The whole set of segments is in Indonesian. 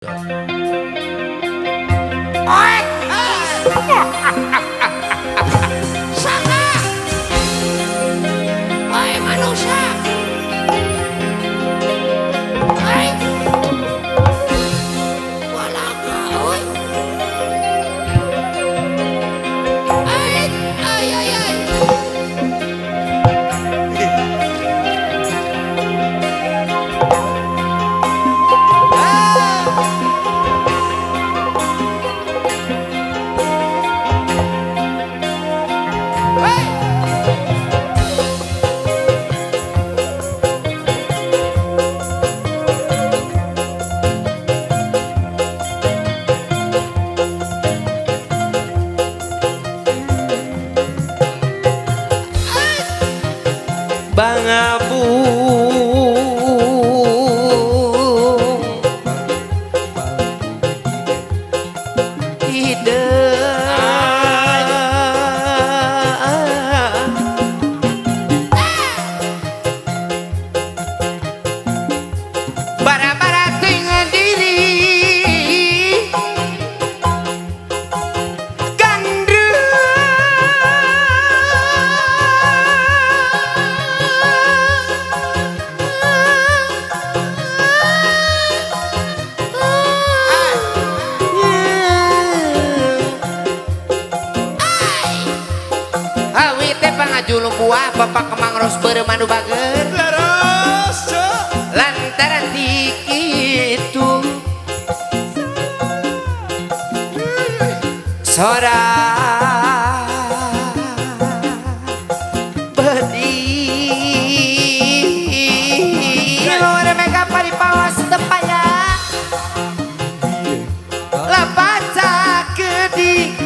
Saka, wahai manusia, wahai walaga, oi, ay. Bang Abu bara-bara dengan diri Julung buah bapak kemang ros bermanu bager lantaran itu sora bedi luar mega paripawas tepaya lah baca gedi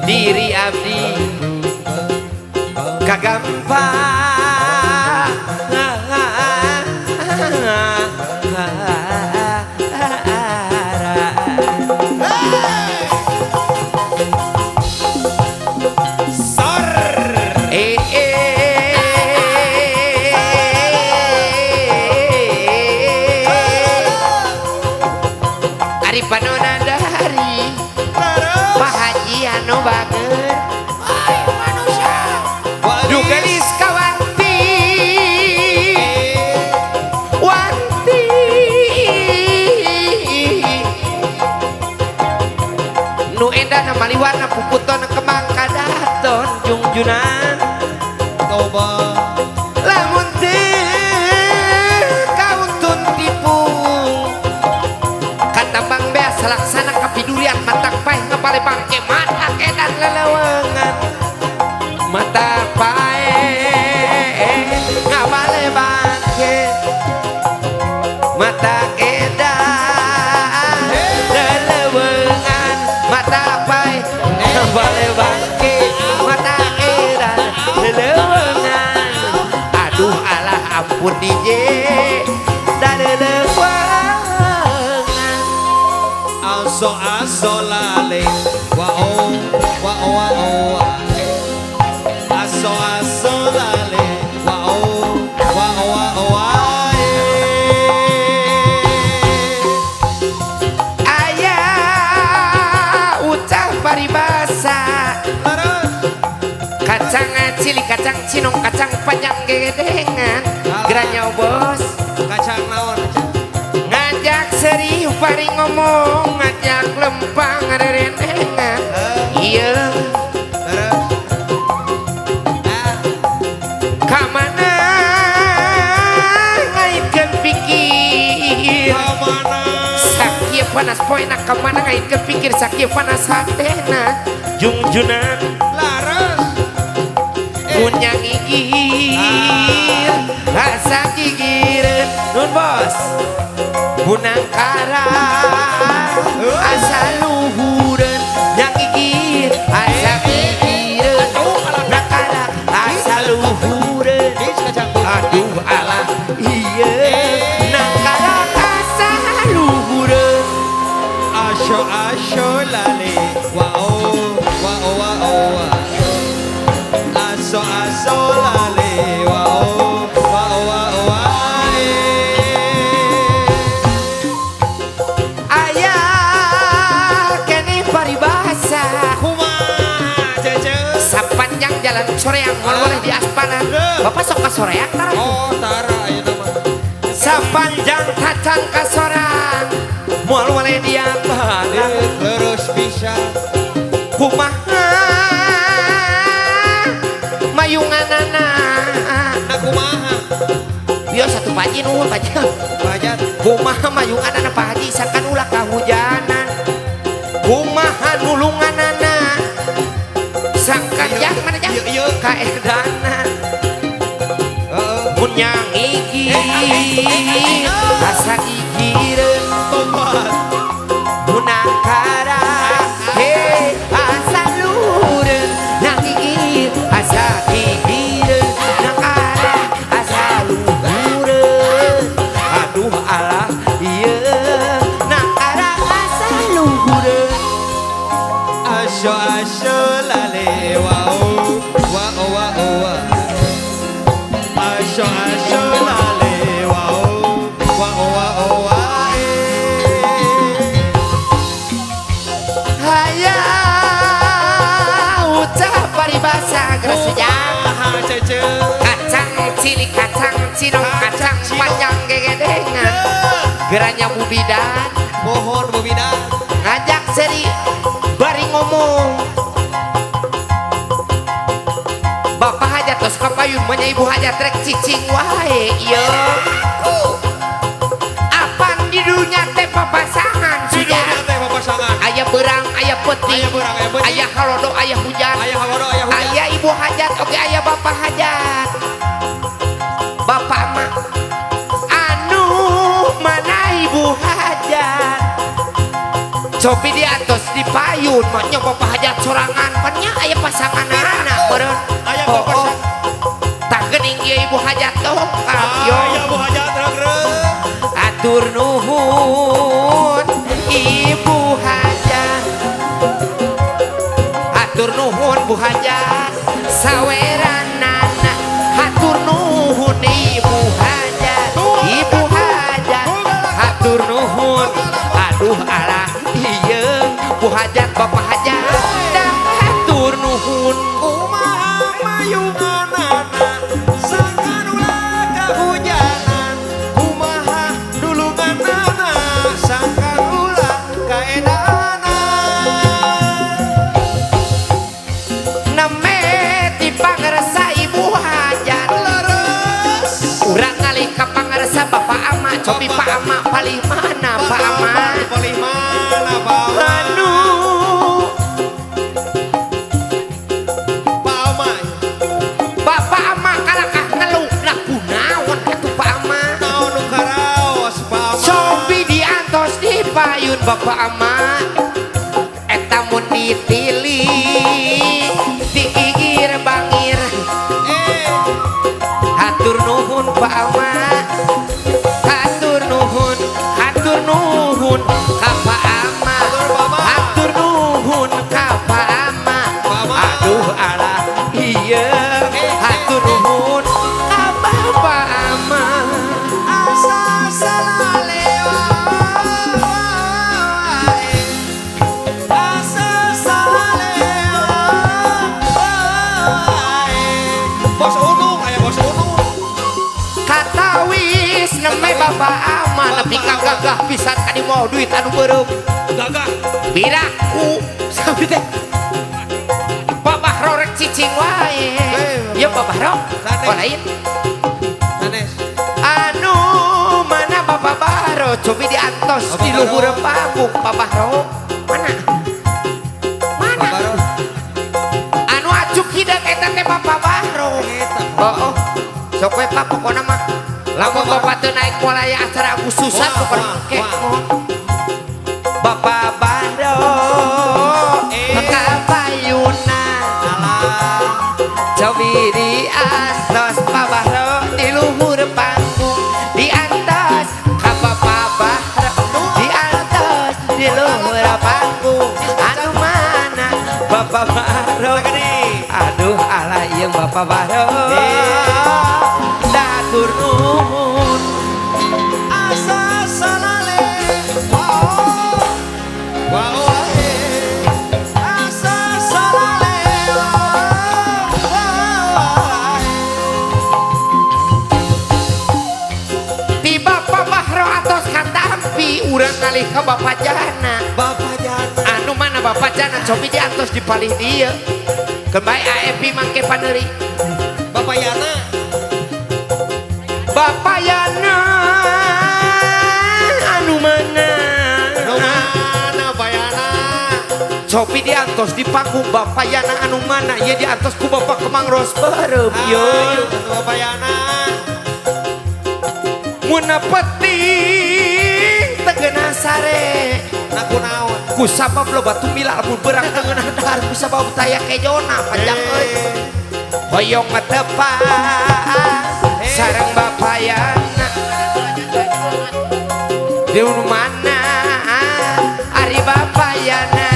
diri abdi kagampang sor Ari panona dari Pak Haji anu bager Wahai manusia, Dugelis kawanti wanti nu edan maliwarna puputon kemang kadaton jungjunan coba lamun teu kauntun tipu katambang beas laksana kapidurian matak paeh ngapale bangke matak edan lelewengan matak paeh ngapale bangke matak edan lelewengan matak paeh ngapale bangke matak edan lelewengan aduh alah ampun DJ dadeudeungan aso lale wao aso lale wao ayah ucap paribasa kacang cili kacang cinong kacang panjang gedengan geranya bos kacang naon ngajak serius pari ngomong ngajak lempang ngerendengan iya kamana ngaitkan pikir sakia panas poena kamana ngaitkan pikir sakia panas hatena jungjunan laras punya gigir rasa gigir nun bos punang kara asal luhureun yang gigir asa gigir nakara asal luhureun aduh alah iya nangkara asa luhureun Asyo asyo lale wow wow wow Aso aso lale wow wow wow ayah kene paribasa Kumaha cece sepanjang jalan soreang boleh di aspalan bapak sok ka soreang tara Oh tara ayo nama sepanjang tacan ka soreang moal boleh di aspalan Terus bisa kumaha mayunganana Nah kumaha biar satu paji nuhun paji Bajat kumaha mayunganana paji sakan ulah kahujanan kumaha nulunganana sangkan jang mana jang kaedana punyang iki asa gigireun Tobat munangkara he asa luhureun nang gigir asa gigireun nangkara asa luhureun aduh alah ieu nangkara asa luhureun Asyo asyo lale wow wow wow wow Asyo asyo lale wow wow wow wow hayang ucap paribasa geus sejang Kumaha cece kacang cilik kacang cinong kacang panjang gegedengan geranya bubidan Mohon bubida ngajak seri bari ngomong bapak hajat tos kapayun manya ibu hajat rek cicing wae iya apan di dunia teh papasangan sudah Sudah teh papasangan ayah berang ayah peti Aya beurang, aya peti. ayah halodo ayah hujan Ayah halodo ayah hujan ayah ibu hajat oke ayah bapak hajat bapak mah anu mana ibu hajat cobi di atas di payun maknya bapak hajat sorangan pannya ayah pasangan anak beren Aya papasangan tak gening ieu ibu hajat tuh Ayah bu hajat reg-reg atur nuhun ibu hajat atur nuhun bu hajat saweranana atur nuhun ibu hajat atur nuhun aduh alah ieu bu hajat bapak hajat dah atur nuhun Kumaha mayunganana sangkan ulah kahujanan Kumaha dulunganana sangkan ulah kaedana neme ti pangaresa ibu hajat Leres urang ngalih ka pangaresa bapak ama cobi pak ama palih mana pak ama Palih mana Pak Ama anu Pak Ama bapak ama kalakah ngeluh lah kunaon atuh pak ama Naon nu karaos Pak Ama cobi diantos di payun bapak ama eta mun ditilih digigir bangir hatur nuhun pak ama hatur nuhun ka pak ama hatur nuhun ka pak ama aduh alah iya hatur nuhun ka bapak ama asa salale asa salale Bos Unung aya Bos Unung katawis neme bapak ama nepi ka gagah pisan ka di moal duit anu beureum gagah piraku sabi teh babah rek cicing wae ya babah ro Sanes. lain sanes anu mana bapak baro cobi diantos Bapak di luhur Baro. panggung bapak ro mana Baru anu acuk hideung eta teh bapak baro oh sok we pak pokona mah lamun bapak teu naik moal aya acara Agustusan Wah, bukan wah, kek wah. bapak baro kapayuna cobi diantos babah ro di luhur panggung Bapak Baro. Aduh ala yang Bapak Baro. Datur nuhun. Asa salale. Wow. Wow. Asa salale. Wow. Ti Bapak Baro atos katampi urang kali ka Bapak Jana. Bapak Jana. Anu mana Bapak Jana cobi diantos dipalih dia. Kembali AFP mangke paneri. Bapak Yana. Bapak Yana anu mana? Mana Bapak Yana? Cobi diantos di panggung Bapak Yana anu mana? Ya diantos ku Bapak Kemang Rosberem yo. Ayo Bapak Yana. Muna peting tegena sare. Naku naon. Ku sabab lo batu mila mun berang tegena dahar ku sabab taya kejona panjang euy. Hoyong matepan sareng Bapak Yana. Di mana ari Bapak Yana?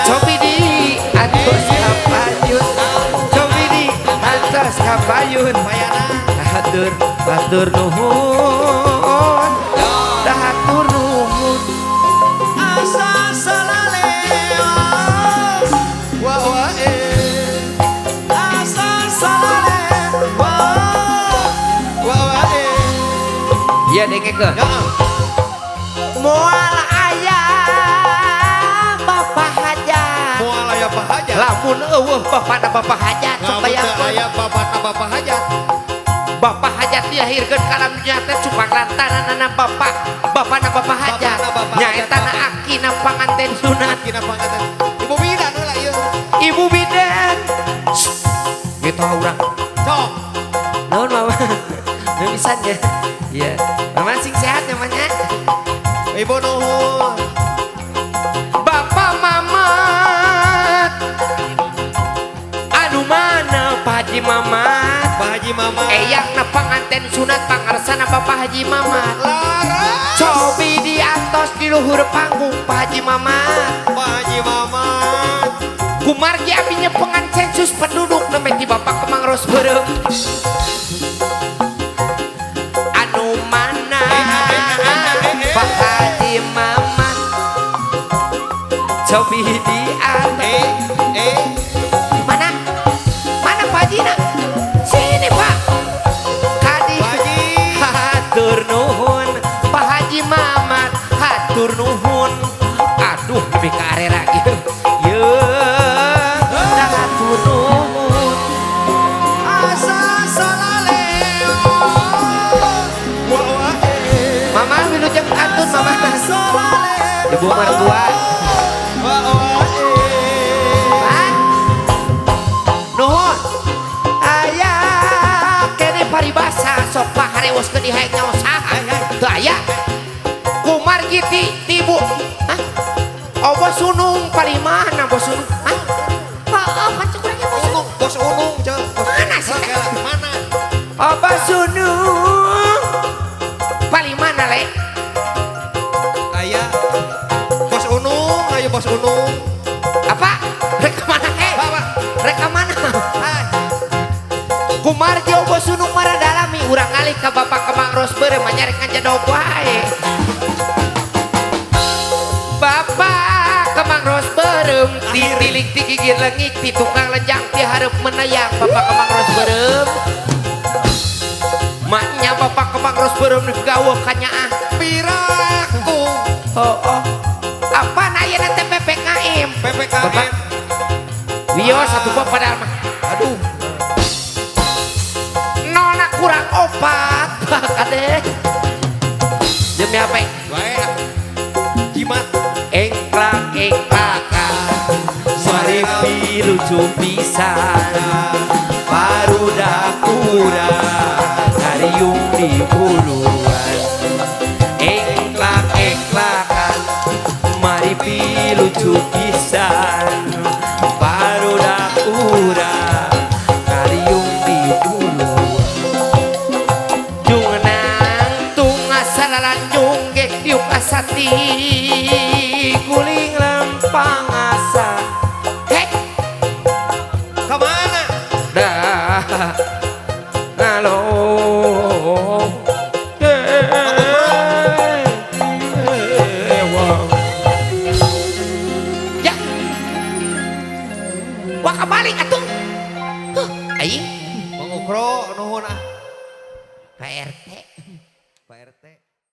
Cobi di atas kapayun. Cobi di atas kapayun. Batur nuhun. Dahatur nuhun. Asa salale. Wa wa Asa salale. Wa wa Iya dengekeun. Ya. Moal aya Bapak Hajat. Moal aya Pak Hajat. Lamun eueuh bapana Bapak Hajat Lamun supaya teu aya bapana Bapak Hajat. Bapak Hajat dilahirkeun ka alam dunya teh cupang lantanana bapana Bapak Hajat. Bapana Bapak Nyaeta Hajat. akina panganten sunat. Kina panganten. Ibu bidan heula ieu. Ibu bidan. Gitu urang. Cok. Naon mama? Nu pisan ya. Iya. Mama sing sehat namanya. Ibu nuhun. Bapak Mamat. Anu mana Pak Haji Mamat? Pak Haji Mama. Eyangna panganten sunat pangarsana Bapak Haji Mamat. Laras. Cobi diantos di luhur panggung Pak Haji Mamat. Pak Haji Mama. Kumargi abinya pengansensus penduduk nemeti Bapak Kemang Rosberem. Anu mana Pak Haji Mamat? Cobi diantos. Mana? Mana Pak Haji nak? Sini Pak. Kadi. Pak Haji. Hatur nuhun Pak Haji Mamat. Hatur nuhun. Aduh lebih ke arera gitu. Ye. Hatur nuhun. Asa salale. Wa wa Mama wilujeng kantun Mama. salale. Ibu mertua. Wa wa Pak. Nuhun. Aya kene paribasa sok paharewoskeun di hayang nyawa saha. Teu aya. Kumargi ti ibu. Hah? Oh bos Unung palimana bos Unung? Hah? Oh kan cukurangnya bos Unung. Bos Unung, Cok. Mana sih? Mana? Oh bos Unung. Palimana le? Aya Bos Unung, ayo Bos Unung. Apa? Reka mana Bawa. Reka mana? Hai. Kumargi oh bos Unung marah dalami urang ngalih ka Bapak Kemang Rosberem manyarek ngajadog wae. Bapak Kemang Rosberem ditilik ti gigir lengik ti tukang lenjang ti hareup menayang Bapak Kemang Rosberem. Maknya Bapak Kemang Rosberem digaweuh ka nyaah. Piraku. Oh. Apa ayeuna teh PPKM? PPKM. Bapak. Wios satu bapak padahal mah. Aduh. Nona kurang opat Kade. Demi apa? Baik. Jimat. Engklak-engklakan Saripi lucu pisan Parudak urang Ngariung di buluan Engklak-engklakan Maripi lucu pisan Parudak urang Ngariung di buluan Jung nang tunga salalan jung gek diuk asati guling lempang asa. Hei, halo ya wah kebalik atuh aing Mang Ukro nuhun ah. KRT